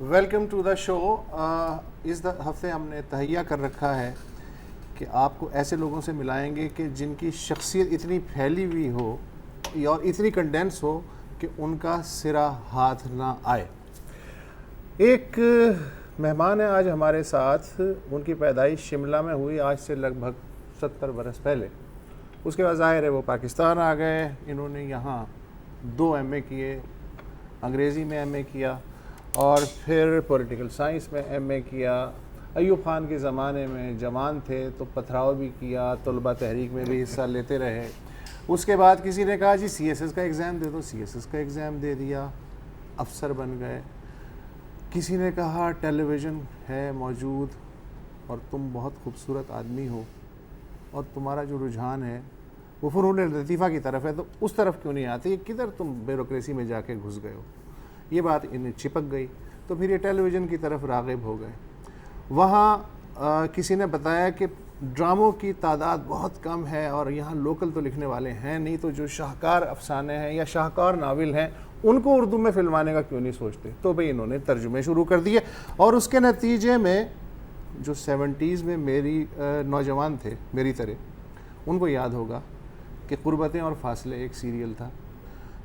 Welcome to the show. इस हफ्ते हमने तहैया कर रखा है कि आपको ऐसे लोगों से मिलाएंगे कि जिनकी शख्सियत इतनी फैली हुई हो और इतनी कंडेंस हो कि उनका सिरा हाथ ना आए। एक मेहमान है आज हमारे साथ, उनकी पैदाइश शिमला में हुई आज से लगभग 70 बरस पहले। उसके बाद ज़ाहिर है वो पाकिस्तान आ गए। इन्होंने यहाँ 2 MA किए, अंग्रेज़ी में MA किया और फिर पॉलिटिकल साइंस में MA किया। अयूब ख़ान के ज़माने में जवान थे तो पथराव भी किया, तलबा तहरीक में भी हिस्सा लेते रहे। उसके बाद किसी ने कहा जी CSS का एग्ज़ाम दे दो, CSS का एग्ज़ाम दे दिया, अफसर बन गए। किसी ने कहा टेलीविज़न है मौजूद और तुम बहुत खूबसूरत आदमी हो और तुम्हारा जो रुझान है वो फ़नून लतीफ़ा की तरफ है, तो उस तरफ क्यों नहीं आती, किधर तुम ब्यूरोक्रेसी में जाके घुस गए हो। ये बात इन्हें चिपक गई तो फिर ये टेलीविज़न की तरफ राग़िब हो गए। वहाँ किसी ने बताया कि ड्रामों की तादाद बहुत कम है और यहाँ लोकल तो लिखने वाले हैं नहीं, तो जो शाहकार अफसाने हैं या शाहकार नावल हैं उनको उर्दू में फिल्माने का क्यों नहीं सोचते। तो भाई इन्होंने तर्जुमे शुरू कर दिए और उसके नतीजे में जो 70s में मेरी नौजवान थे मेरी तरह, उनको याद होगा कि क़ुर्बतें और फासले एक सीरियल था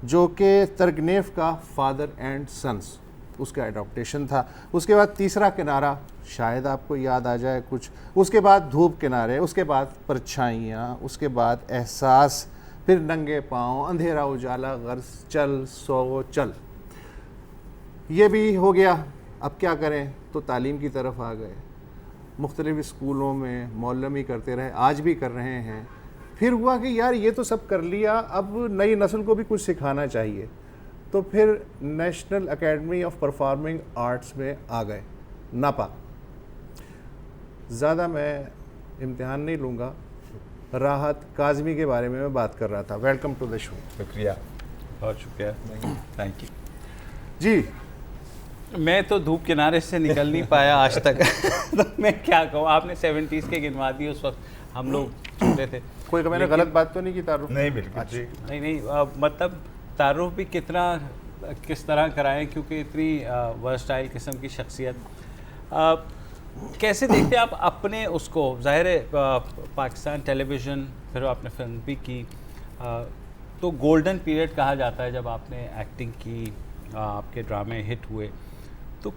जो कि तरगनेफ का फादर एंड सन्स उसका एडॉप्टेशन था। उसके बाद तीसरा किनारा, शायद आपको याद आ जाए कुछ, उसके बाद धूप किनारे, उसके बाद परछाइयाँ, उसके बाद एहसास, फिर नंगे पाँव, अंधेरा उजाला, गर्ज, चल सो चल। ये भी हो गया। अब क्या करें, तो तालीम की तरफ आ गए। मुख्तलिफ़ स्कूलों में मौलवी करते रहे, आज भी कर रहे हैं। फिर हुआ कि यार ये तो सब कर लिया, अब नई नस्ल को भी कुछ सिखाना चाहिए, तो फिर national academy of performing arts में आ गए, नापा। ज़्यादा मैं इम्तिहान नहीं लूँगा, राहत काज़मी के बारे में मैं बात कर रहा था। Welcome to the show. शुक्रिया, बहुत शुक्रिया, थैंक यू जी। मैं तो धूप किनारे से निकल नहीं पाया आज तक तो मैं क्या कहूँ, आपने 70s के गिनवा दिए, उस वक्त हम लोग छोटे थे। कोई मैंने गलत बात तो नहीं की तारुफ? नहीं, बिल्कुल जी नहीं, मतलब तारुफ भी किस तरह कराएं, क्योंकि इतनी वर्सटाइल किस्म की शख्सियत। कैसे देखते हैं आप अपने उसको? ज़ाहिर है पाकिस्तान टेलीविज़न, फिर आपने फिल्म भी की, तो गोल्डन पीरियड कहा जाता है जब आपने एक्टिंग की, आपके ड्रामे हिट हुए। तो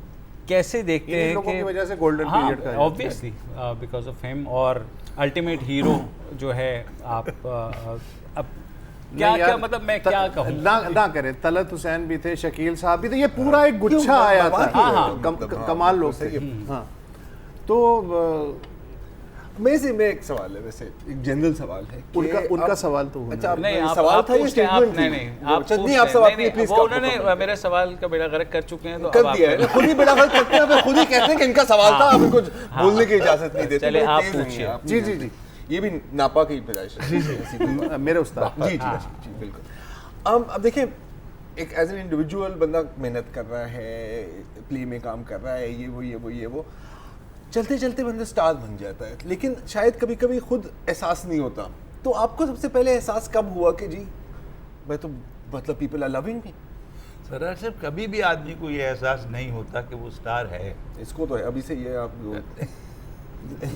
कैसे देखते हैं लोगों की वजह से गोल्डन पीरियड का, ऑब्वियसली बिकॉज ऑफ हिम, और अल्टीमेट हीरो जो है आप अब क्या मतलब मैं क्या कहूँ ना करें। तलत हुसैन भी थे, शकील साहब भी थे, ये पूरा एक गुच्छा आया था। कमाल लोग थे। हाँ, तो मैं एक सवाल है, वैसे एक जनरल सवाल है उनका सवाल तो अच्छा नहीं, सवाल था ये स्टेटमेंट थी? नहीं आप सवाल प्लीज। वो उन्होंने मेरे सवाल का बेड़ा गर्क कर चुके हैं, तो कर दिया है, खुद ही बेड़ा गर्क करते हैं, फिर खुद ही कहते हैं कि इनका सवाल था, आप इनको बोलने की इजाजत नहीं देते। चलिए आप पूछिए। जी जी जी, ये भी नापा की पैदाइश है मेरे उस्ताद। जी जी जी बिल्कुल। अब देखें, एक एज एन इंडिविजुअल बंदा मेहनत कर रहा है, प्ले में काम कर रहा है, ये वो चलते चलते बंदा स्टार बन जाता है, लेकिन शायद कभी कभी खुद एहसास नहीं होता। तो आपको सबसे पहले एहसास कब हुआ कि जी मैं तो मतलब people are loving me? Sir कभी भी आदमी को ये एहसास नहीं होता कि वो स्टार है। इसको तो है, अभी से ये आप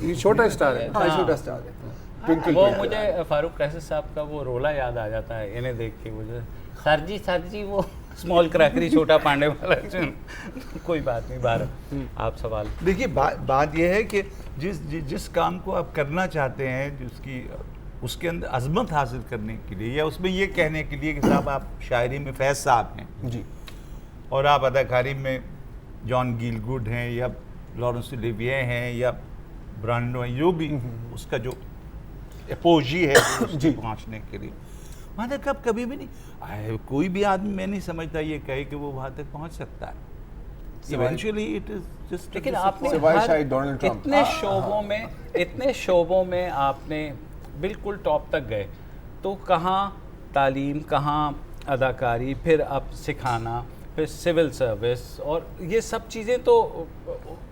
ये छोटा स्टार है। हाँ, छोटा स्टार है। वो मुझे फारूक कैसे साहब का वो रोला याद आ जाता है इन्हें देख के। मुझे सर जी वो स्मॉल क्रैकरी छोटा पांडे वाला कोई बात नहीं, बाहर आप सवाल। देखिए बात यह है कि जिस काम को आप करना चाहते हैं, जिसकी उसके अंदर अजमत हासिल करने के लिए, या उसमें ये कहने के लिए कि साहब आप शायरी में फैज़ साहब हैं जी, और आप अदाकारी में जॉन गिलगुड हैं या लॉरेंस ओलिविये हैं या ब्रांडो हैं, जो भी उसका जो एपोजी है उसको पहुँचने के लिए, वहाँ तक अब कभी भी नहीं कोई भी आदमी, मैं नहीं समझता ये कहे कि वो वहाँ तक पहुँच सकता है। Eventually it is just लेकिन आपने इतने शोबों में आपने बिल्कुल टॉप तक गए, तो कहाँ तालीम, कहाँ अदाकारी, फिर अब सिखाना, फिर सिविल सर्विस, और ये सब चीज़ें तो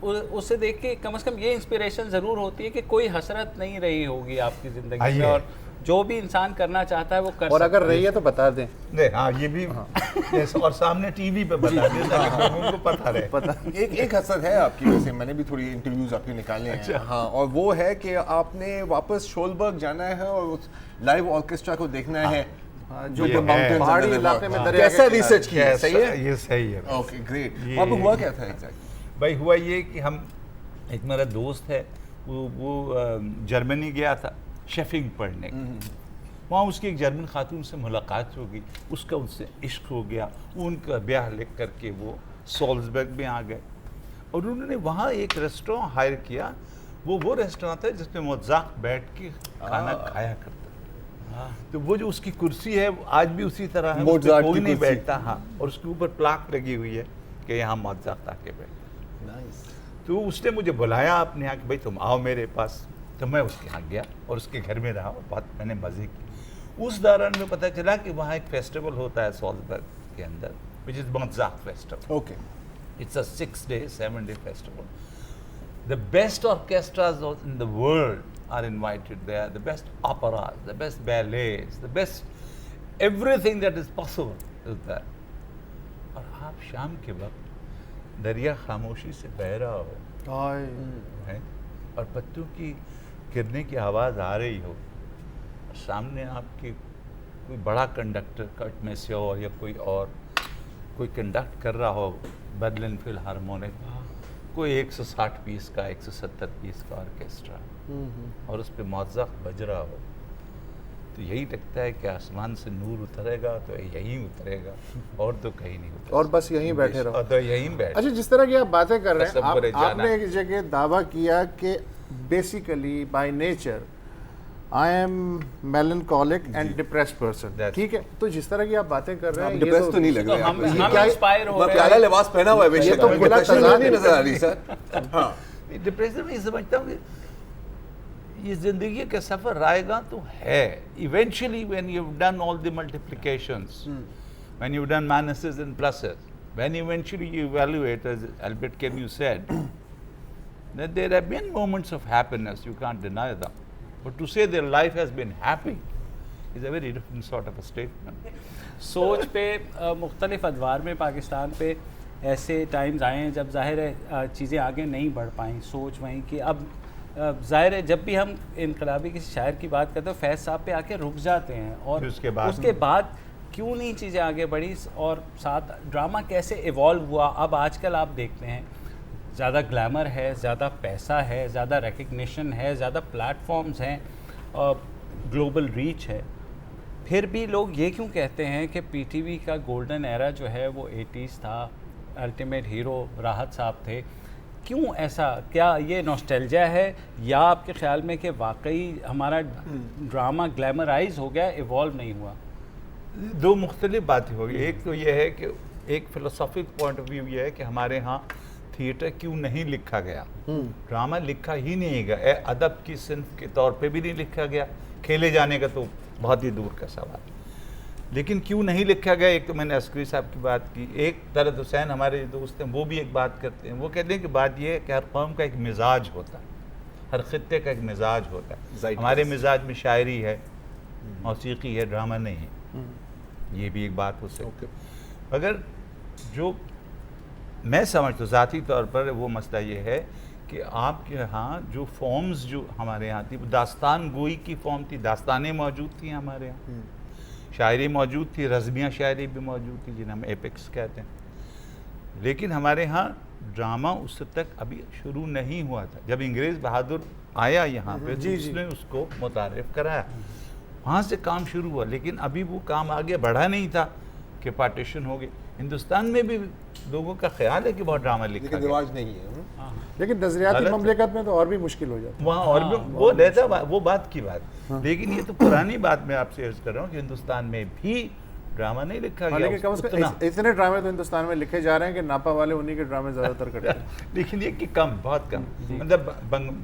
उससे देख के कम से कम ये इंस्पिरेशन ज़रूर होती है कि कोई हसरत नहीं रही होगी आपकी ज़िंदगी में, और जो भी इंसान करना चाहता है वो कर और सकता अगर है। रही है तो बता दें। नहीं हाँ ये भी yes, और सामने टीवी पे बता दें ताकि लोगों को पता रहे। पता एक हसरत है आपकी, वैसे मैंने भी थोड़ी इंटरव्यूज आपके निकाले हैं। हाँ, और वो है कि आपने वापस शोलबर्ग जाना है और उस लाइव ऑर्केस्ट्रा को देखना है जो ये है। माउंटेन्स पहाड़ी अंदर इलाके में हाँ। दरिया कैसा के रिसर्च किया है? Yes, सही है? ये सही है। Okay great. ये- वहाँ पे हुआ क्या था एग्जैक्टली? भाई हुआ ये कि हम, एक मेरा दोस्त है वो जर्मनी गया था शेफिंग पढ़ने। वहाँ उसकी एक जर्मन खातून से मुलाकात हो गई, उसका उनसे इश्क हो गया, उनका ब्याह लिख करके वो सॉल्जबर्ग में आ गए और उन्होंने वहाँ एक रेस्टोरेंट हायर किया। वो रेस्टोरेंट था जिसमें मोज़ाक बैठ के खाना खाया करता। तो वो जो उसकी कुर्सी है वो आज भी उसी तरह है, उस पे मोज़ाक कोई की नहीं कुर्सी। बैठता। हाँ, और उसके ऊपर प्लाक लगी हुई है कि यहाँ मोज़ाक आके बैठता। नाइस। तो उसने मुझे बुलाया अपने यहाँ कि भाई तुम आओ मेरे पास। तो मैं उसके यहाँ गया और उसके घर में रहा और बहुत मैंने मज़े किए। उस दौरान में पता चला कि वहाँ एक फेस्टिवल होता है सॉल्जबर्ग के अंदर, which is Mozart festival. Okay. It's a 6-day, 7-day festival. The best orchestras in the world are invited there. The best operas, the best ballets, the best everything that is possible is there. और आप शाम के वक्त दरिया खामोशी से बह रहा हो है और पत्तों की गिरने की आवाज़ आ रही हो, और सामने आपके कोई बड़ा कंडक्टर कट में से हो या कोई कंडक्ट कर रहा हो बर्लिन फिलहार्मोनिक, कोई 160 पीस का 170 पीस का ऑर्केस्ट्रा और उस पर मोज़ाक बज रहा हो, तो यही लगता है कि आसमान से नूर उतरेगा तो यहीं उतरेगा और तो कहीं नहीं उतरेगा। और बस यहीं बैठे रहो। और तो यहीं बैठ। अच्छा, जिस तरह की आप बातें कर रहे हैं, तसव्वुर जाना। आपने एक जगह दावा किया कि basically by nature I am melancholic and depressed person, That's- ठीक है? तो जिस तरह की आप बातें कर रहे हैं, डिप्रेस तो नहीं लग तो रहा हम है। ये क्या- इंस्पायर हो मैं रहे काला हैं। लिबास पहना हुआ है बेशक, ये तो लेकिन खुला डिप्रेशन तजाद नहीं है। नजर आ रही सर। हाँ। डिप्रेशन में समझता हूँ कि ये जिंदगी का सफर आएगा तो है। Eventually when you have done all the multiplications, when you have done minuses and pluses, when eventually you evaluate, as Albert Camus said, that there have been moments of happiness, you can't deny them, but to say their life has been happy is a very different sort of a statement. सोच पे मुख्तलिफ अदवार में पाकिस्तान पे ऐसे times आए हैं जब ज़ाहिर है चीज़ें आगे नहीं बढ़ पाई। सोच वहीं कि अब ज़ाहिर है जब भी हम इनकलाबी किसी शायर की बात करते हैं फैज़ साहब पे आके रुक जाते हैं और फिर उसके बाद क्यों नहीं चीज़ें आगे बढ़ी और साथ ड्रामा कैसे इवॉल्व हुआ। अब आजकल आप देखते हैं ज़्यादा ग्लैमर है, ज़्यादा पैसा है, ज़्यादा रिकग्निशन है, ज़्यादा प्लेटफॉर्म्स हैं और ग्लोबल रीच है, फिर भी लोग ये क्यों कहते हैं कि पीटीवी का गोल्डन एरा जो है वो 80s था, अल्टीमेट हीरो राहत साहब थे। क्यों ऐसा? क्या ये नॉस्टैल्जिया है या आपके ख्याल में कि वाकई हमारा ड्रामा ग्लैमराइज हो गया, इवॉल्व नहीं हुआ? दो मुख्तलिफ बातें होगी। एक तो ये है कि एक फिलोसॉफिक पॉइंट ऑफ व्यू ये है कि हमारे यहाँ थिएटर क्यों नहीं लिखा गया, ड्रामा लिखा ही नहीं गया, अदब की सिन्फ के तौर पे भी नहीं लिखा गया, खेले जाने का तो बहुत ही दूर का सवाल। लेकिन क्यों नहीं लिखा गया, एक तो मैंने अस्करी साहब की बात की, एक तरत हुसैन हमारे दोस्त हैं वो भी एक बात करते हैं, वो कहते हैं कि बात ये है कि हर कौम का एक मिजाज होता है, हर खित्ते का एक मिजाज होता है। Zeitgeist। हमारे मिजाज में शायरी है, मौसीकी है, ड्रामा नहीं है, ये भी एक बात हो सकती है। अगर जो मैं समझता हूँ ज़ाती तौर पर वो मसला ये है कि आपके यहाँ जो फॉर्म्स जो हमारे यहाँ थी, दास्तान गोई की फॉर्म थी, दास्तानें मौजूद थी हमारे यहाँ, शायरी मौजूद थी, रज़मिया शायरी भी मौजूद थी जिन्हें हम एपिक्स कहते हैं, लेकिन हमारे यहाँ ड्रामा उस तक अभी शुरू नहीं हुआ था। जब अंग्रेज़ बहादुर आया यहाँ पे तो उसने उसको मुतारिफ कराया, वहाँ से काम शुरू हुआ, लेकिन अभी वो काम आगे बढ़ा नहीं था कि पार्टीशन हो गई। हिंदुस्तान में भी लोगों का ख्याल है कि बहुत ड्रामा लिखा लेकिन गया, रिवाज नहीं है। लेकिन नजरियाती गलत है। ममलिकत में तो और भी मुश्किल हो जाता वहाँ और भी वो रहता वो बात की बात। लेकिन ये तो पुरानी बात मैं आपसे अर्ज कर रहा हूँ कि हिंदुस्तान में भी ड्रामा नहीं लिखा है। गया लेकिन कम से उतना। कम इतने ड्रामे तो हिंदुस्तान में लिखे जा रहे हैं कि नापा वाले उन्हीं के ड्रामे ज़्यादातर करते हैं। लेकिन ये कि कम, बहुत कम, मतलब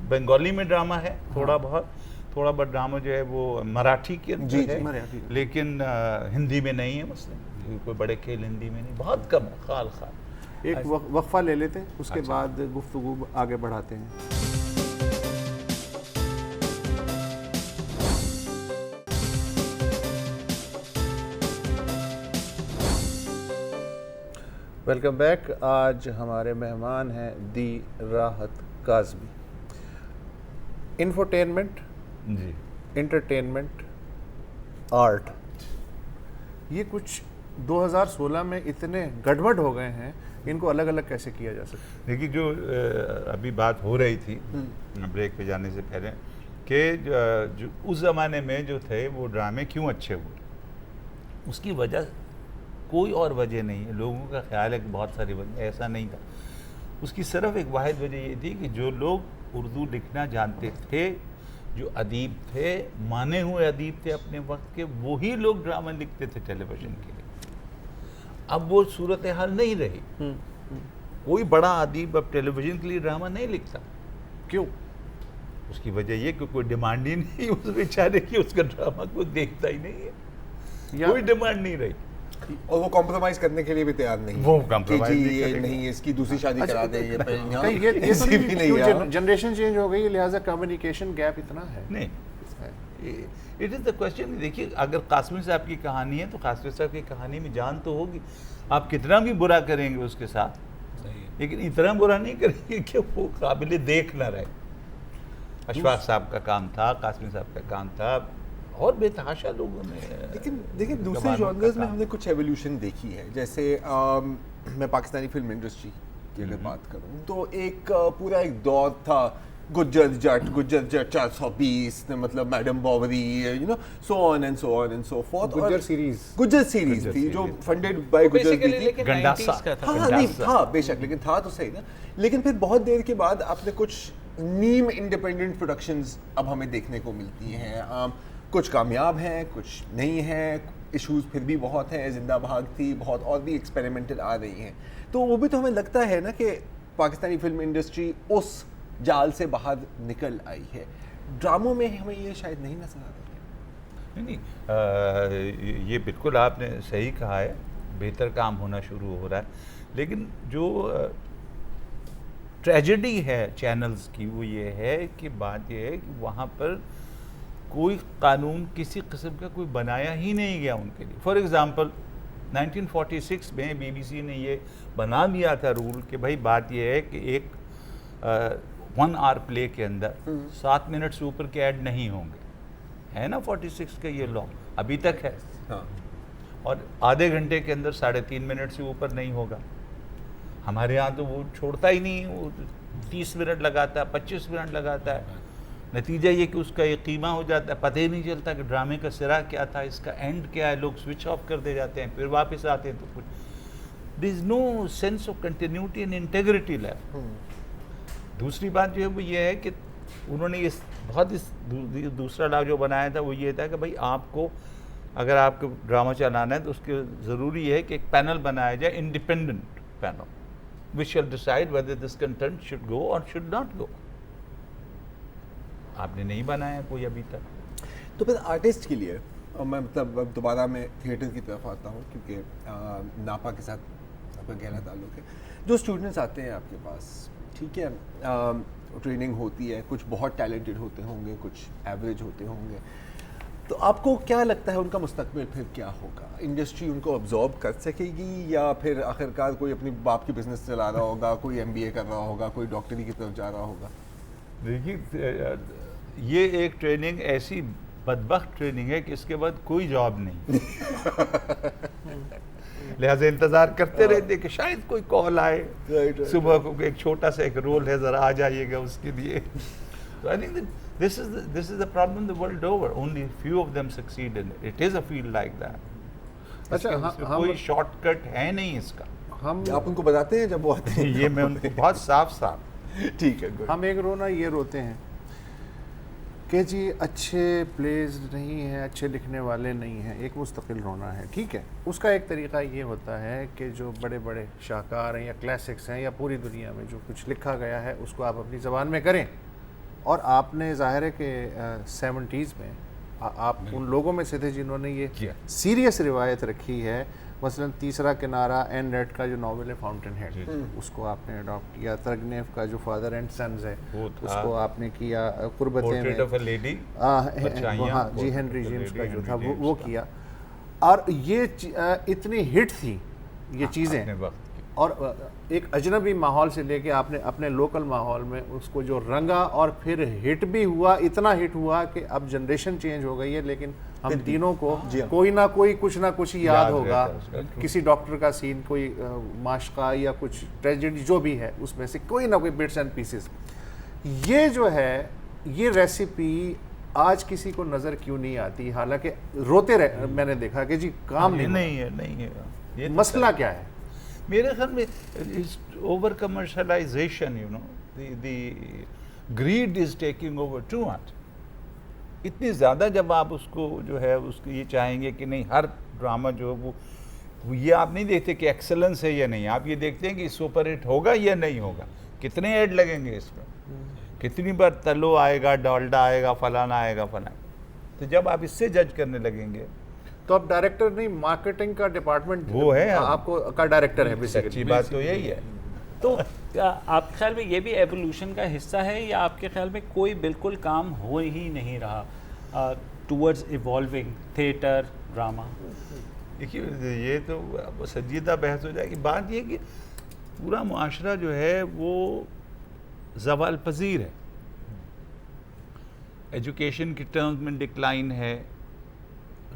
बंगाली में ड्रामा है थोड़ा बहुत ड्रामा जो है वो मराठी के अंदर है, मराठी। लेकिन हिंदी में नहीं है मसलन, कोई बड़े खेल हिंदी में नहीं, बहुत कम है, खाल एक वक्फा ले लेते हैं, उसके बाद गुफ्तगू आगे बढ़ाते हैं। Welcome back. आज हमारे मेहमान हैं दी राहत Kazmi. Infotainment, G entertainment, art, ये कुछ 2016 में इतने गड़बड़ हो गए हैं, इनको अलग अलग कैसे किया जा सकता है? देखिए, जो अभी बात हो रही थी ब्रेक पे जाने से पहले कि जो उस ज़माने में जो थे वो ड्रामे क्यों अच्छे हुए, उसकी वजह कोई और वजह नहीं है। लोगों का ख्याल है कि बहुत सारी वजह, ऐसा नहीं था। उसकी सिर्फ एक वाहिद वजह ये थी कि जो लोग उर्दू लिखना जानते थे, जो अदीब थे, माने हुए अदीब थे अपने वक्त के, वही लोग ड्रामा लिखते थे टेलीविज़न के लिए। अब वो सूरत हाल नहीं रही। कोई बड़ा अदीब अब टेलीविज़न के लिए ड्रामा नहीं लिखता। क्यों? उसकी वजह ये कि कोई डिमांड ही नहीं उस बेचारे की, उसका ड्रामा कोई देखता ही नहीं है, कोई डिमांड नहीं रही। और वो कॉम्प्रोमाइज करने के लिए भी तैयार नहीं वो है compromise कि जी नहीं ये करेंगे। नहीं, इसकी दूसरी शादी करा दे, ये पे यहाँ कहीं ये तो ऐसे नहीं भी नहीं क्यों यार। जनरेशन चेंज हो गई लिहाजा कम्युनिकेशन गैप इतना है? नहीं, इट इज़ द क्वेश्चन। देखिए, अगर कासमी साहब की कहानी है तो कासमी साहब की कहानी में जान तो होगी। आप कितना भी बुरा करेंगे उसके साथ, लेकिन इतना बुरा नहीं करेंगे कि वो काबिल देख ना रहे। अशफाक साहब का काम था, कासमी साहब का काम था, और बेतहाशा लोगों ने। लेकिन देखिए, दूसरे कमालों का जॉनर्स में काम। हमने कुछ एवोल्यूशन देखी है। जैसे मैं पाकिस्तानी फिल्म इंडस्ट्री की अगर बात करूं तो एक पूरा एक दौर था, गुज्जर जट 420, मतलब madam Bovary, you know, so on and so on and so forth. Gujjar series Gujjar series Gujjar थी जो series. Funded by Gujjar basically थी। लेकिन गंडासा। 90s का था। हाँ नहीं गंडासा। था बेशक, लेकिन था तो सही ना। लेकिन फिर बहुत देर के बाद आपने कुछ नीम इंडिपेंडेंट प्रोडक्शंस अब हमें देखने को मिलती हैं। कुछ कामयाब हैं, कुछ नहीं हैं, इश्यूज फिर भी बहुत हैं। जिंदा भाग थी बहुत, और भी एक्सपेरिमेंटल आ रही हैं। तो वो भी तो हमें लगता है ना कि पाकिस्तानी फिल्म इंडस्ट्री उस जाल से बाहर निकल आई है। ड्रामों में हमें ये शायद नहीं नजर आ रहा है। नहीं, ये बिल्कुल आपने सही कहा है, बेहतर काम होना शुरू हो रहा है। लेकिन जो ट्रेजेडी है चैनल्स की वो ये है कि बात ये है कि वहाँ पर कोई कानून किसी किस्म का कोई बनाया ही नहीं गया उनके लिए। फॉर एग्ज़ाम्पल 1946 में BBC ने ये बना दिया था रूल कि भाई बात ये है कि एक 1 आवर प्ले के अंदर 7 मिनट से ऊपर के ऐड नहीं होंगे, है ना। 46 का ये लॉ अभी तक है। हाँ, और आधे घंटे के अंदर 3.5 मिनट से ऊपर नहीं होगा। हमारे यहाँ तो वो छोड़ता ही नहीं, वो 30 मिनट लगाता है, 25 मिनट लगाता है। नतीजा ये कि उसका ये कीमा हो जाता है, पता ही नहीं चलता कि ड्रामे का सिरा क्या था, इसका एंड क्या है। लोग स्विच ऑफ कर दे जाते हैं, फिर वापस आते हैं तो कुछ there is no sense of continuity and integrity left. दूसरी बात जो है वो ये है कि उन्होंने इस दूसरा लॉ जो बनाया था वो ये था कि भाई आपको अगर आपको ड्रामा चलाना है तो उसके ज़रूरी है कि एक पैनल बनाया जाए, independent panel, which shall decide whether this content should go or should not go. आपने नहीं बनाया कोई अभी तक। तो फिर आर्टिस्ट के लिए मैं मतलब अब दोबारा मैं थिएटर की तरफ आता हूँ, क्योंकि नापा के साथ आपका गहरा ताल्लुक है। जो स्टूडेंट्स आते हैं आपके पास, ठीक है, ट्रेनिंग होती है, कुछ बहुत टैलेंटेड होते होंगे, कुछ एवरेज होते होंगे, तो आपको क्या लगता है उनका मुस्तकबिल फिर क्या होगा? इंडस्ट्री उनको अब्जॉर्ब कर सकेगी, या फिर आखिरकार कोई अपनी बाप की बिजनेस चला रहा होगा, कोई MBA कर रहा होगा, कोई डॉक्टरी की तरफ जा रहा होगा? देखिए, ये एक ट्रेनिंग ऐसी बदबख्त ट्रेनिंग है कि इसके बाद कोई जॉब नहीं। लिहाजा इंतज़ार करते रहते कि शायद कोई कॉल आए, Right. सुबह को एक छोटा सा एक रोल है, ज़रा आ जाइएगा उसके लिए। So I think that this is the problem the world over. Only few of them succeed in it. It is a field like that. अच्छा, इसमें कोई शॉर्टकट है नहीं इसका। हम आप उनको बताते हैं जब वो आते हैं? ये मैं उनको बहुत साफ ठीक है, good. हम एक रोना ये रोते हैं कि जी अच्छे प्लेज नहीं हैं, अच्छे लिखने वाले नहीं हैं, एक मुस्तकिल रोना है। ठीक है, उसका एक तरीका ये होता है कि जो बड़े बड़े शाहकार हैं या क्लासिक्स हैं या पूरी दुनिया में जो कुछ लिखा गया है उसको आप अपनी ज़बान में करें। और आपने ज़ाहिर है कि 70s में आप उन लोगों में से थे जिन्होंने ये किया। सीरियस रिवायत रखी है। मसलन तीसरा किनारा एन रेड का जो नावल है फाउंटेन हेड, उसको आपने अडॉप्ट किया। तरगनेव का जो फादर एंड सन्स है वो था। उसको आपने किया। कुर्बतें पोर्ट्रेट में ऑफ अ लेडी, हाँ जी, हेनरी जेम्स का जो था वो किया। और ये इतनी हिट थी ये चीज़ें, और एक अजनबी माहौल से लेके आपने अपने लोकल माहौल में उसको जो रंगा और फिर हिट भी हुआ, इतना हिट हुआ कि अब जनरेशन चेंज हो गई है, लेकिन हम तीनों को कोई ना कोई कुछ ना कुछ ही याद होगा। किसी डॉक्टर का सीन, कोई माशका या कुछ ट्रेजेडी जो भी है, उसमें से कोई ना कोई बिट्स एंड पीसेस। ये जो है, ये रेसिपी आज किसी को नज़र क्यों नहीं आती? हालांकि रोते रहे, मैंने देखा कि जी काम नहीं है ये तो मसला क्या है? मेरे ख्याल में over commercialisation, you know, the grid is taking over too much. इतनी ज़्यादा जब आप उसको जो है उसको ये चाहेंगे कि नहीं हर ड्रामा जो है वो ये आप नहीं देखते कि एक्सेलेंस है या नहीं, आप ये देखते हैं कि सुपर हिट होगा या नहीं होगा, कितने ऐड लगेंगे इसमें, कितनी बार तलो आएगा, डालडा आएगा, फलाना आएगा, फलाना। तो जब आप इससे जज करने लगेंगे तो अब डायरेक्टर नहीं, मार्केटिंग का डिपार्टमेंट वो है आपको का डायरेक्टर है सच्ची बेसिकली। बात तो यही है। तो क्या आपके ख्याल में ये भी एवोल्यूशन का हिस्सा है, या आपके ख्याल में कोई बिल्कुल काम हो ही नहीं रहा टूवर्ड्स इवॉल्विंग थिएटर ड्रामा? देखिए ये तो अब संजीदा बहस हो जाएगी। बात ये कि पूरा मुआशरा जो है वो ज़वाल पजीर है, एजुकेशन की टर्म्स में डिक्लाइन है,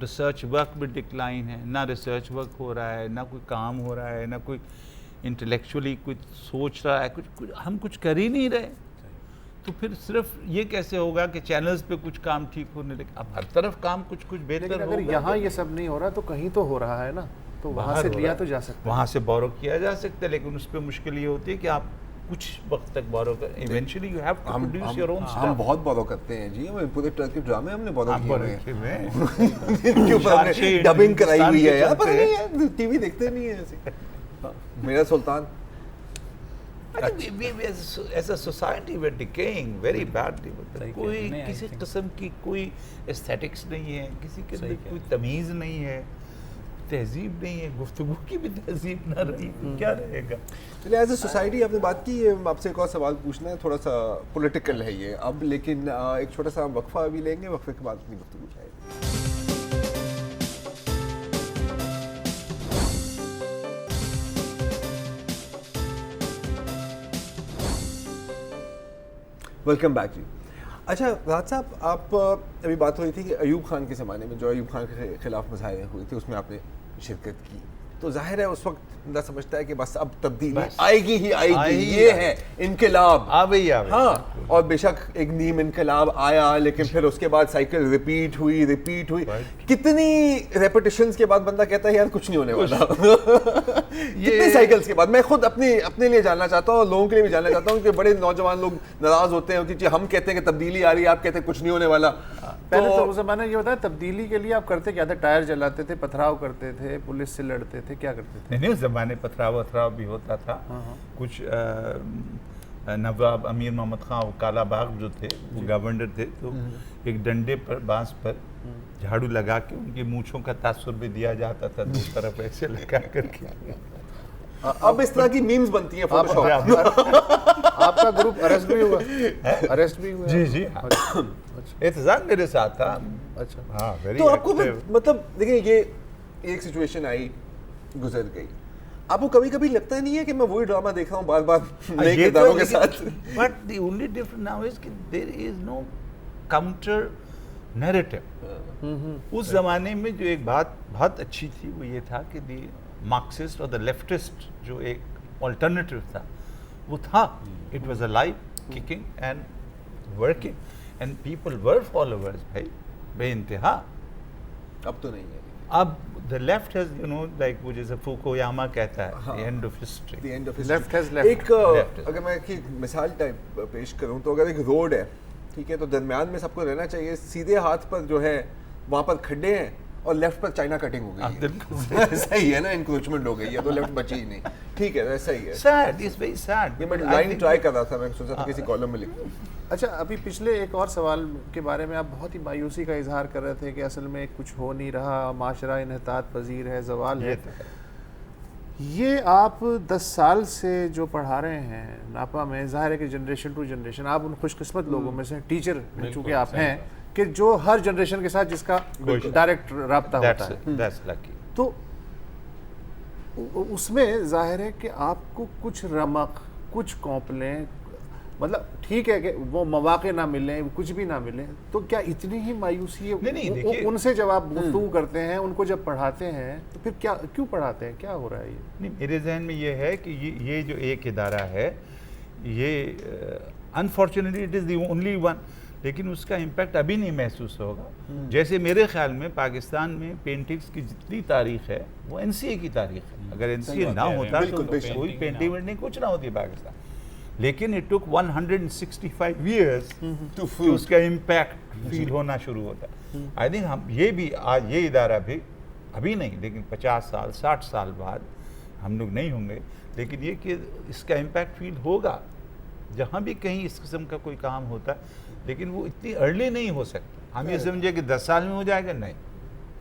रिसर्च वर्क भी डिक्लाइन है, ना रिसर्च वर्क हो रहा है, ना कोई काम हो रहा है, ना कोई इंटेलेक्चुअली कुछ सोच रहा है, कुछ हम कुछ कर ही नहीं रहे। तो फिर सिर्फ ये कैसे होगा कि चैनल्स पे कुछ काम ठीक होने लगे? अब हर तरफ काम कुछ बेहतर लेकिन अगर होगा। यहाँ ये सब नहीं हो रहा तो कहीं तो हो रहा है ना, तो वहाँ से लिया तो जा सकता है। वहाँ से बोरो किया जा सकता है, लेकिन उस पर मुश्किल ये होती है कि आप कुछ वक्त तक बोरो कर, eventually you have to produce your own हम बहुत बोरो करते हैं जी, हमें पूरे टर्की ड्रामे हमने बोरो किए हुए हैं। स्टफ। इनके ऊपर हमने डबिंग कराई हुई है यार, पता नहीं है, टीवी देखते नहीं है ऐसे। मेरा Sultan as a society we are decaying very badly. कोई नहीं, किसी किस्म की कोई एस्थेटिक्स नहीं है, किसी के सही अंदर कोई तमीज़ नहीं है, तहजीब नहीं है, गुफ्तगू की भी तहजीब ना रही तो क्या रहेगा? चलिए, एज ए सोसाइटी आपने बात की, आपसे एक और सवाल पूछना है, थोड़ा सा पॉलिटिकल है ये अब, लेकिन एक छोटा सा वक्फा अभी लेंगे, वक्फे के बाद अपनी गुफ्तगू जाएगी। वेलकम बैक जी। अच्छा राहत साहब, आप अभी बात हो रही थी कि अयूब खान के ज़माने में जो अयूब खान के खिलाफ मुजाहरे हुए थे उसमें आपने शिरकत की, तो जाहिर है उस वक्त बंदा समझता है कि बस अब तब्दीली आएगी ही आएगी, ये है इनकलाब आ गई हाँ। और बेशक एक नीम इनकलाब आया, लेकिन फिर उसके बाद साइकिल रिपीट हुई। कितनी रेपिटेशंस के बाद बंदा कहता है यार कुछ नहीं होने वाला। कितने साइकिल्स के बाद? मैं खुद अपने लिए जानना चाहता हूँ और लोगों के लिए भी जानना चाहता हूँ कि बड़े नौजवान लोग नाराज होते हैं कि हम कहते हैं कि तब्दीली आ रही है, आप कहते हैं कुछ नहीं होने वाला। पहले तो उस ज़माने ये बताया, तब्दीली के लिए आप करते क्या थे? टायर जलाते थे, पथराव करते थे, पुलिस से लड़ते थे, क्या करते थे? नहीं, उस जमाने पथराव भी होता था। कुछ नवाब अमीर मोहम्मद खान काला बाग जो थे वो गवर्नर थे, तो एक डंडे पर बांस पर झाड़ू लगा के उनकी मूंछों का तासुर भी दिया जाता था, दो तरफ ऐसे लगा करके। अब इस तरह की मीम्स बनती हैं फोटोशॉप। आपका ग्रुप अरेस्ट भी हुआ? अरेस्ट भी हुआ? जी अच्छा। एहतजाज मेरे साथ था। अच्छा हाँ, वेरी तो आपको मतलब देखिए, ये एक सिचुएशन आई, गुजर गई, आपको कभी कभी लगता नहीं है कि मैं वही ड्रामा देख रहा हूँ बार बार नए किरदारों के साथ? But the only difference now is कि there is no counter narrative. उस जमाने में जो एक बात बहुत अच्छी थी वो ये था कि द मार्क्सिस्ट और द लेफ्टिस्ट जो एक ऑल्टरनेटिव था वो था, it was alive, kicking and working, and people were followers भाई बेइंतहा। अब तो नहीं है। अब the left has, you know, like वो जैसे फुकुयामा कहता है, the end of history. The end of Left has history. left. एक Left has अगर मैं एक मिसाल टाइप पेश करूं तो अगर एक रोड है, ठीक है, तो दरमियान में सबको रहना चाहिए, सीधे हाथ पर जो है वहाँ पर खड्डे हैं और लेफ्ट पर चाइना कटिंग हो गई है। ऐसा ही है ना, इंक्रोचमेंट हो गई है, तो लेफ्ट बची ही नहीं। ठीक है, ऐसा ही है। Sad, it's very sad. ये मैं लाइन ट्राई कर रहा था, मैं सोचा था किसी कॉलम में लिखूं। अच्छा, अभी पिछले एक और सवाल के बारे में आप बहुत ही मायूसी का इजहार कर रहे थे कि असल में कुछ हो नहीं रहा, माशरा इन्हतात पजीर है, जवाल है। ये आप 10 साल से जो पढ़ा रहे हैं नापा में, ज़ाहिर है कि जनरेशन टू जनरेशन आप उन खुशकिस्मत लोगों में से टीचर चूँकि आप हैं कि जो हर जनरेशन के साथ जिसका डायरेक्ट रब्ता होता है, That's lucky. तो उसमें जाहिर है कि आपको कुछ रमक, कुछ कौपलें, मतलब ठीक है कि वो मौके ना मिले, कुछ भी ना मिले, तो क्या इतनी ही मायूसी है? नहीं, देखिए- उनसे जब आप गुफ्तगू करते हैं, उनको जब पढ़ाते हैं, तो फिर क्या, क्यों पढ़ाते हैं, क्या हो रहा है ये? नहीं, मेरे जहन में ये है कि ये जो एक इदारा है, ये unfortunately it is the only one, लेकिन उसका इम्पैक्ट अभी नहीं महसूस होगा। जैसे मेरे ख्याल में पाकिस्तान में पेंटिंग्स की जितनी तारीख है वो एनसीए की तारीख है। अगर एनसीए ना होता बिल्कुल, तो बेशक। कोई पेंटिंग वेंटिंग कुछ ना होती पाकिस्तान। लेकिन इट टुक 165 ईयर्स टू कि उसका इम्पैक्ट फील होना शुरू होता है। आई थिंक हम ये भी आज ये इदारा भी अभी नहीं, लेकिन 50 साल 60 साल बाद हम लोग नहीं होंगे, लेकिन ये कि इसका इम्पैक्ट फील होगा जहाँ भी कहीं इस किस्म का कोई काम होता है, लेकिन वो इतनी अर्ली नहीं हो सकता। हम ये समझे कि 10 साल में हो जाएगा, नहीं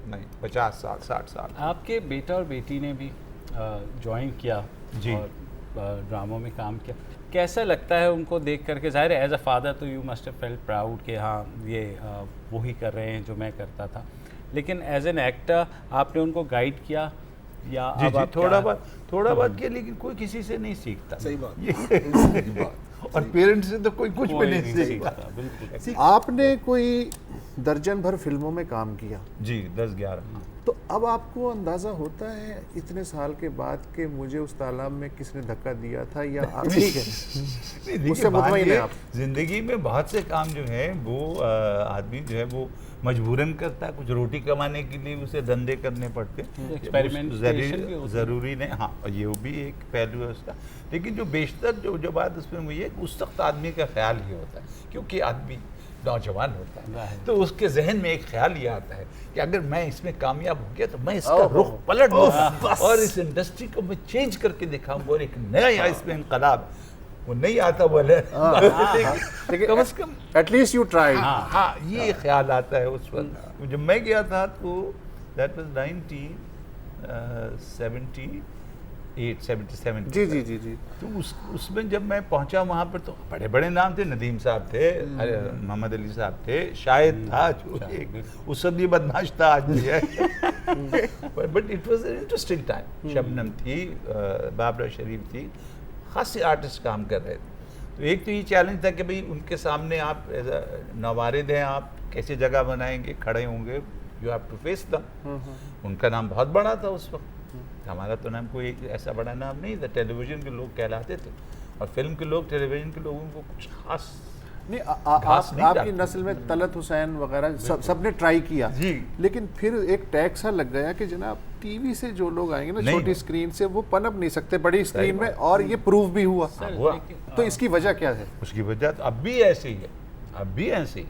नहीं, 50 साल 60 साल। आपके बेटा और बेटी ने भी ज्वाइन किया जी। और ड्रामों में काम किया, कैसा लगता है उनको देख करके? ज़ाहिर है एज अ फादर तो you must have felt proud कि हाँ ये वो ही कर रहे हैं जो मैं करता था, लेकिन एज एन एक्टर आपने उनको गाइड किया या जी अब जी, आप थोड़ा क्या- बहुत किया, लेकिन कोई किसी से नहीं सीखता। सही बात। ये सही बात। और पेरेंट्स से तो कोई कुछ भी कोई नहीं सीखता। बिल्कुल। आपने कोई दर्जन भर फिल्मों में काम किया, जी 10-11। तो अब आपको अंदाज़ा होता है इतने साल के बाद कि मुझे उस तालाब में किसने धक्का दिया था, या आप ठीक है नहीं, देखिए, उससे मुतमईन है मानिए, आप? जिंदगी में बहुत से काम जो है वो आदमी जो है वो मजबूरन करता है, कुछ रोटी कमाने के लिए उसे धंधे करने पड़ते हैं। Experimentation भी होती है। ज़रूरी नहीं, हाँ, और ये भी एक पहलू है उसका। लेकिन जो बेशतर जो बात उसमें वो ये उस वक्त आदमी का ख्याल ही होता है, क्योंकि आदमी नौजवान होता है, जाहिर। तो उसके जहन में एक ख्याल ये आता है कि अगर मैं इसमें कामयाब हो गया तो मैं इसका रुख पलट दूंगा और इस इंडस्ट्री को मैं चेंज करके दिखाऊंगा और एक नया इसमें इनकलाब। वो नहीं आता बोले, लेकिन कम से कम एटलीस्ट यू ट्राई। हाँ, ये ख्याल आता है उस वक्त। जब मैं गया था तो दैट वाज 1977 जी जी जी जी। तो उसमें जब मैं पहुंचा वहाँ पर तो बड़े बड़े नाम थे, नदीम साहब थे, मोहम्मद अली साहब थे, शायद था जो एक उस सब ये बदमाश था, आज भी है। But it was an interesting time. Shabnam थी, बाबरा शरीफ थी, खासे आर्टिस्ट काम कर रहे थे। तो एक तो ये चैलेंज था कि भाई उनके सामने आप एज अ नवारिद हैं, आप कैसे जगह बनाएंगे, खड़े होंगे, यू हैव टू फेस दम। उनका नाम बहुत बड़ा था उस वक्त, हमारा तो नाम कोई ऐसा बड़ा नाम नहीं था। टेलीविज़न के लोग कहलाते थे और फिल्म के लोग टेलीविज़न के लोगों को कुछ खास नहीं, घास नहीं आपकी डालते। नस्ल में तलत हुसैन वगैरह सबने ट्राई किया जी। लेकिन फिर एक टैग सा लग गया कि जनाब टीवी से जो लोग आएंगे ना, नहीं छोटी हो। स्क्रीन से, वो पनप नहीं सकते बड़ी स्क्रीन में, बात। और ये प्रूव भी हुआ। सर, हुआ। लेकिन- तो इसकी वजह क्या है? उसकी वजह तो अब भी ऐसे ही है, अब भी ऐसे ही।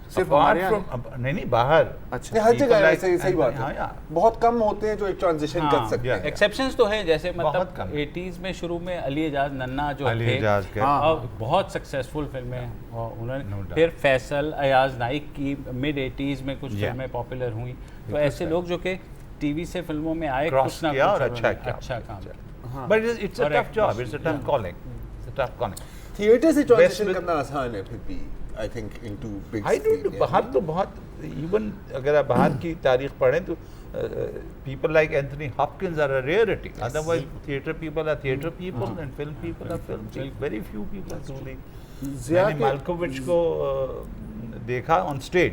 सिर्फ Apart हमारे यहाँ from- नहीं बाहर। अच्छा। नहीं, हर People जगह like- ऐसे सही बात हाँ, है। यार। बहुत कम होते हैं जो एक ट्रांजिशन हाँ, कर सकते yeah. हैं। एक्सेप्शंस तो हैं, जैसे बहुत मतलब कम। 80s में शुरू में अली एजाज नन्ना जो अली थे, एजाज के। हाँ। और बहुत सक्सेसफुल फिल्में और No उन्होंने doubt. फिर फैसल, अयाज नाइक की मिड 80s में कुछ Yeah. फिल्में पॉपुलर हुई, तो ऐसे लोग जो कि टीवी से फिल्मों में आए, क्रॉस कुछ ना किया कुछ और अच्छा उन्होंने किया। अच्छा काम किया। बट इट्स अ और टफ एक- job, it's a tough calling, it's a tough calling. Theatre से ट्रांजिशन with- करना आसान है फिर भी, I think, into big I don't, बाहर तो बहुत, इवन अगर आप बाहर की तारीख पढ़ें तो people like Anthony Hopkins are a rarity. Otherwise, theatre people are theatre people and film people are film people. Very few people are truly. Zia मैंने के- माल्कोविच को देखा on stage,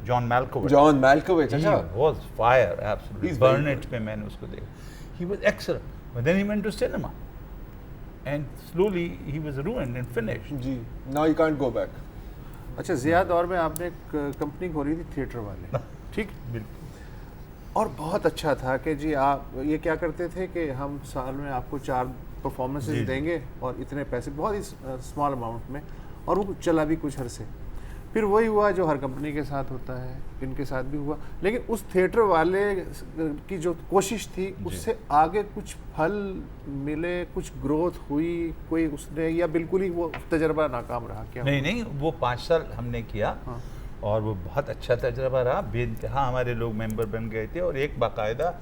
John Malkovich. John Malkovich, He अच्छा, was fire, absolutely. He's very Burn It में मैंने उसको देखा. He was excellent. But then he went to cinema. And slowly he was ruined and finished. जी, now you can't go back. अच्छा, ज़िया दौर में आपने एक कंपनी खोली थी थिएटर वाले, ठीक? बिल्कुल। और बहुत अच्छा था कि जी आप ये क्या करते थे कि हम साल में आपको 4 परफॉर्मेंसेज जी, जी। देंगे और इतने पैसे, बहुत ही स्मॉल अमाउंट में, और वो चला भी कुछ अरसे। फिर वही हुआ जो हर कंपनी के साथ होता है, इनके साथ भी हुआ। लेकिन उस थिएटर वाले की जो कोशिश थी, उससे आगे कुछ फल मिले, कुछ ग्रोथ हुई कोई उसने, या बिल्कुल ही वो तजर्बा नाकाम रहा? क्या नहीं नहीं, वो 5 साल हमने किया हाँ। और वो बहुत अच्छा तजर्बा रहा। बेइंतहा हमारे लोग मेंबर बन गए थे और एक बाकायदा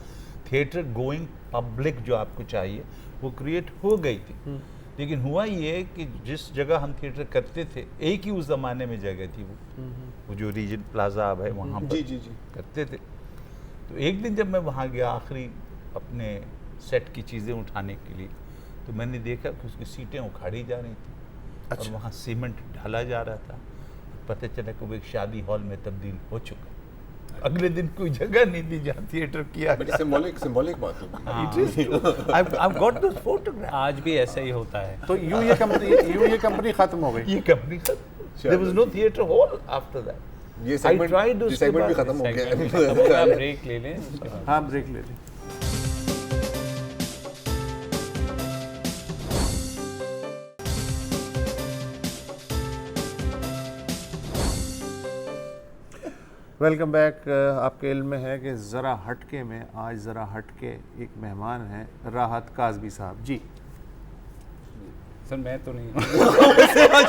थिएटर गोइंग पब्लिक जो आपको चाहिए वो क्रिएट हो गई थी। लेकिन हुआ ये कि जिस जगह हम थिएटर करते थे, एक ही उस ज़माने में जगह थी वो जो रीजन प्लाजा अब है वहाँ पर जी जी जी। करते थे। तो एक दिन जब मैं वहाँ गया आखिरी अपने सेट की चीज़ें उठाने के लिए, तो मैंने देखा कि उसकी सीटें उखाड़ी जा रही थी और वहाँ सीमेंट डाला जा रहा था। पता चला कि वो एक शादी हॉल में तब्दील हो चुका। अगले दिन कोई जगह नहीं दी जहाँ थिएटर किया बड़ी सिंबॉलिक बात होगी। It is true. I've got those photographs. आज भी ऐसा ही होता है। तो यूं ये कंपनी खत्म हो गई। ये company there was no theater hall after that. ये I tried सेगमेंट उसके भी बाद- खत्म हो गया आप है। ब्रेक ले लें उसके बाद। हाँ ब्रेक ले ली। Welcome back. आपके इल्म में है कि ज़रा हटके में आज ज़रा हटके एक मेहमान हैं राहत काज़मी साहब जी। सर मैं तो नहीं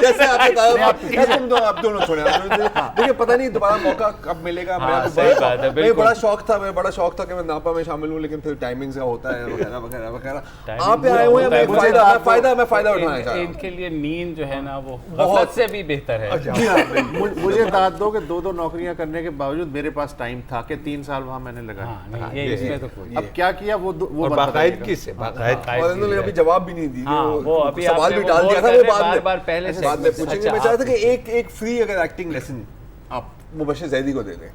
जैसे आपने कहा तुम दो आप दोनों छोड़े। देखिए पता नहीं दोबारा मौका कब मिलेगा। हाँ, मेरा सही बात है, बिल्कुल। बड़ा शौक था कि मैं नापा में शामिल हूँ, लेकिन फिर टाइमिंग्स का होता है वगैरह वगैरह वगैरह। Timing आप आए हुए हैं, होता है, मैं मुझे फायदा उठाना चाह रहा हूँ। इनके लिए नींद जो है ना वो गफलत से भी बेहतर है। जी हाँ, बिल्कुल। मुझे दाद दो कि दो नौकरियां करने के बावजूद मेरे पास टाइम था कि 3 साल वहाँ मैंने लगाया। हाँ, नहीं, ये इसमें तो कोई अब क्या किया वो और बताइएगा। बाकायदगी से बाकायदगी और इन्होंने अभी जवाब भी नहीं दी। हाँ, वो अभी सवाल आपने भी वो डाल दिया था, बोल वो रहे बाद में बार पहले से बाद में पूछेंगे। अच्छा, मैं चाहता था आप कि एक फ्री अगर एक्टिंग लेसन आप मुबशिर जैदी को दे दें।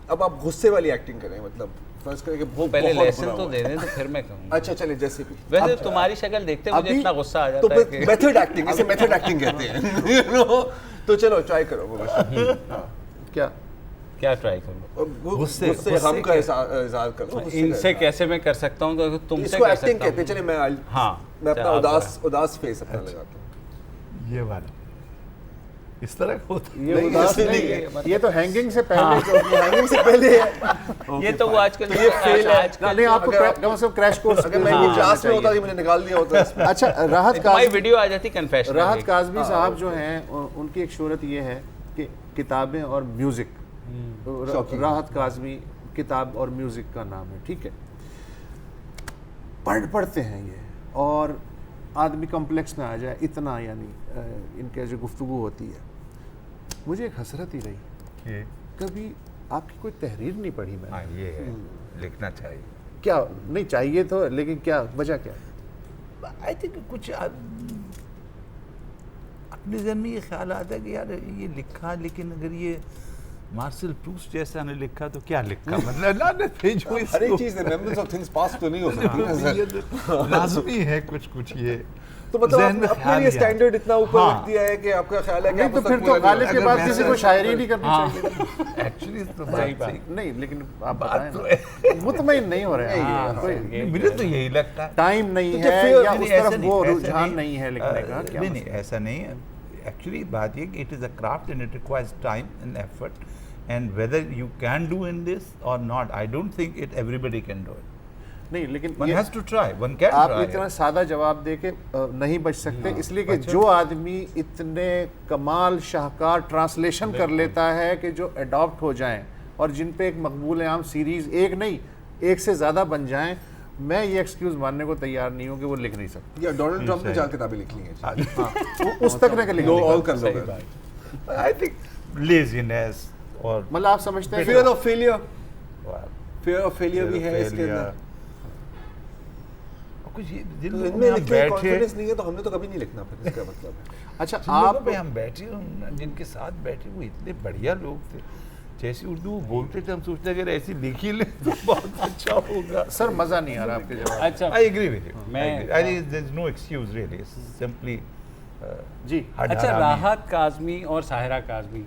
अब आप गुस्से वाली एक्टिंग करें, मतलब फर्ज करें कि वो पहले बहुत लेसन बुरा तो हुआ। दे दें तो फिर मैं कहूँगा। अच्छा चले जैसे भी। वैसे तुम्हारी शक्ल देखते मुझे अभी इतना गुस्सा आ तो जाता है कि मेथड एक्टिंग, इसे मेथड एक्टिंग कहते हैं। You know? तो चलो ट्राई करो मुबशिर। हाँ। क्या ट्राई करूँ। गुस्से हम का इज़हार करो। गुस्से का इनसे इज़हार। कैसे मैं कर सकता हूँ तो तुमसे इसको कर एक्टिंग सकता कहते हैं। हूँ। चलिए मैं हाँ मैं अपना आप उदास फेस अपना लगाता हूँ। ये वाला इस तरह का होता है। ये नहीं, उदास ऐसे नहीं नहीं है, ये तो हैंगिंग से पहले जो हैंगिंग से पहले है। ये तो वो आजकल ये fail है। आजकल नहीं आपको अगर कम से कम क्रैश कोर्स अगर मैं ये क्लास में होता तो मुझे निकाल दिया होता इसमें। अच्छा राहत तुम्हारी काज़मी वीडियो आ जाती कन्फेशन राहत काज़मी साहब जो हैं उनकी एक शोहरत ये है कि किताबें और म्यूज़िक। शौकीन। राहत काज़मी किताब और म्यूज़िक का नाम है, ठीक है। पढ़ते हैं ये और आदमी कॉम्प्लेक्स में आ जाए इतना, यानी इनके जो गुफ्तगू होती है। मुझे एक हसरत ही रही, ये कभी आपकी कोई तहरीर नहीं पढ़ी मैंने। हाँ ये है, लिखना चाहिए। क्या नहीं चाहिए तो, लेकिन क्या वजह क्या? आई थिंक कुछ अपने जहन में ये ख्याल आता है कि यार ये लिखा, लेकिन अगर ये मार्शल प्रूस्ट जैसा ने लिखा तो क्या लिखा, मतलब लानत है जो हर एक चीज रिमेम्बरेंस ऑफ थिंग्स पास्ट तो नहीं हो सकती। लाजमी है कुछ ये तो मतलब ज़हन में आपने ख्याल अपने लिए नहीं स्टैंडर्ड इतना ऊपर हाँ। रख दिया है कि आपका ख्याल है कि नहीं आप तो उसका फिर तो पूरा गालिब के अगर बाद मैं किसी को शायरी नहीं करनी हाँ। चाहिए। एक्चुअली तो सही बात बात। सही। नहीं लेकिन आप बात बताएं तो ना। मुतमईन नहीं हो रहे हाँ, हैं कोई ये मुझे तो यही लगता है। टाइम नहीं तो है फिर- या नहीं, उस ऐसा तरफ नहीं, वो ऐसा रुझान नहीं है लिखने का, क्या नहीं ऐसा नहीं है। एक्चुअली बात ये कि it is a craft and it requires time and effort, and whether you can do in this or not, I don't think it everybody can do it. नहीं लेकिन वन ये has to try, one can आप try. इतना सादा जवाब दे के नहीं बच सकते, इसलिए कि जो आदमी इतने कमाल शाहकार ट्रांसलेशन कर लेता है कि जो अडॉप्ट हो जाएं और जिन पे एक मकबूल आम सीरीज एक नहीं एक से ज़्यादा बन जाएं, मैं ये एक्सक्यूज़ मानने को तैयार नहीं हूँ कि वो लिख नहीं सकते। या डोनाल्ड ट्रंप ने 4 किताबें लिख ली हैं। हाँ, उस तक ने लिख लो लिया। ऑल कर लो। सही बात। आई थिंक लेजीनेस और मतलब आप समझते हैं फियर कि ऑफ फेलियर भी है इसके अंदर। कुछ जिन तो लोगों इनमें में हम लिखने का बैठे, कॉन्फिडेंस नहीं है तो हमने तो कभी नहीं लिखना, फिर इसका मतलब है। अच्छा जिन लोगों आप पे हम बैठे जिनके साथ बैठे वो इतने बढ़िया लोग थे, जैसी उर्दू बोलते थे हम सोचते अगर ऐसी लिख ही ले तो बहुत अच्छा होगा। सर मज़ा नहीं आ रहा आपके जवाब। अच्छा आई एग्री विद यू, मैं- I think there is no excuse really, simply जी अच्छा राहत काज़मी और साहिरा काज़मी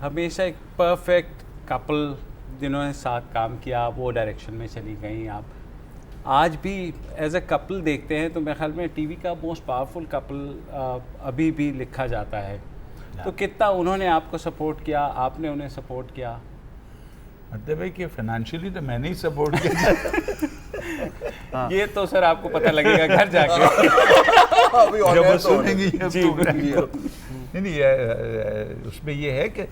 हमेशा एक परफेक्ट कपल जिन्होंने साथ काम किया, वो डायरेक्शन में चली गई। आप आज भी एज अ कपल देखते हैं तो मेरे ख्याल में टीवी का मोस्ट पावरफुल कपल अभी भी लिखा जाता है। तो कितना उन्होंने आपको सपोर्ट किया, आपने उन्हें सपोर्ट किया? मतलब है कि फाइनेंशियली तो मैंने ही सपोर्ट किया। ये तो सर आपको पता लगेगा घर जाके। अभी on जब air वो तो सुनेंगी ये जी, प्रोग्राम जी। को। नहीं उसमें ये है कि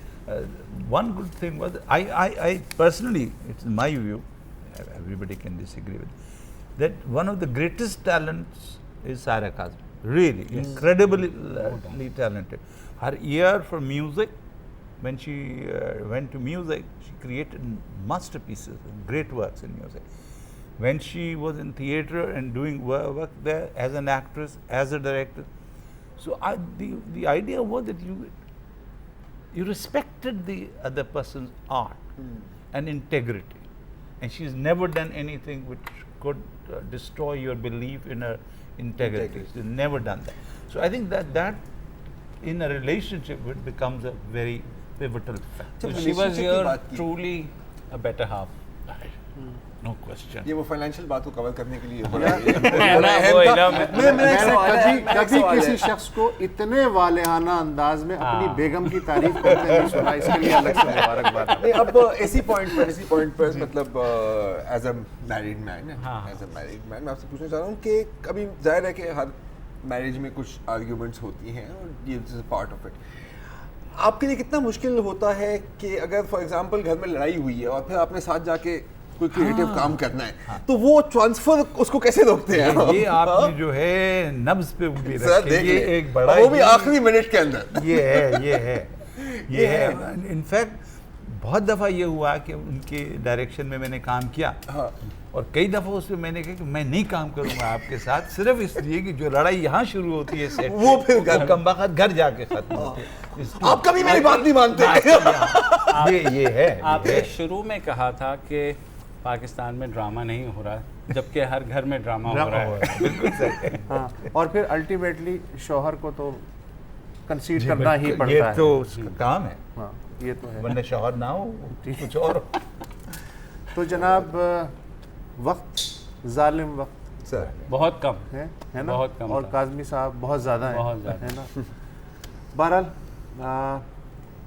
one good thing was I personally, it's my view, everybody can disagree with it, that one of the greatest talents is Saira Kazmi, really incredibly talented. Her ear for music, when she went to music, she created masterpieces, great works in music. when she was in theater and doing work there as an actress, as a director. So the idea was that you respected the other person's art and integrity, and she's never done anything which could destroy your belief in her integrity. She's never done that. So I think that in a relationship it becomes a very pivotal factor. So she was your truly a better half. No question. ये वो financial बात को cover करने के लिए मैंने कभी किसी शख्स को इतने वालेहाना अंदाज में अपनी बेगम की तारीफ करते नहीं सुना, इसके लिए अलग से मुबारकबाद। नहीं, अब इसी पॉइंट पर मतलब एज अ मैरिड मैन मैं आपसे पूछना चाह रहा हूँ कि कभी जाहिर है कि हर मैरिज में कुछ आर्ग्यूमेंट्स होती हैं और ये इज पार्ट ऑफ इट। आपके लिए कितना मुश्किल होता है कि अगर फॉर एग्जांपल घर में लड़ाई हुई है और फिर आपने साथ जाके कोई क्रिएटिव काम करना है, तो वो ट्रांसफर उसको कैसे रोकते हैं? ये आपने जो है नब्ज पे उंगली रखी, ये एक बड़ा, वो भी आखिरी मिनट के अंदर। ये है इनफैक्ट बहुत दफ़ा ये हुआ कि उनके डायरेक्शन में मैंने काम किया, और कई दफ़ा उसमें मैंने कहा कि मैं नहीं काम करूंगा आपके साथ, सिर्फ इसलिए कि जो लड़ाई यहाँ शुरू होती है सेट वो फिर कम वक्त घर जाके खत्म होती है। आप कभी मेरी बात नहीं मानते। ये है। आपने शुरू में कहा था कि पाकिस्तान में ड्रामा नहीं हो रहा, जबकि हर घर में ड्रामा हो रहा है। बिल्कुल सही। हाँ, और फिर अल्टीमेटली शौहर को तो कंसीड करना ही पड़ता ये है। तो उसका काम है, हाँ, ये तो है। वरना शौहर ना हो कुछ और हो। तो जनाब वक्त जालिम वक्त सर बहुत कम है ना, बहुत कम और था। काज़मी साहब बहुत ज़्यादा है, बहुत ज़्यादा। है ना। बहरहाल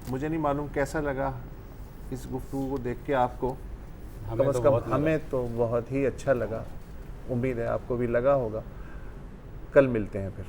मुझे नहीं मालूम कैसा लगा इस गुफ्तगू को देख के आपको, कम से कम हमें तो बहुत ही अच्छा लगा, उम्मीद है आपको भी लगा होगा। कल मिलते हैं फिर।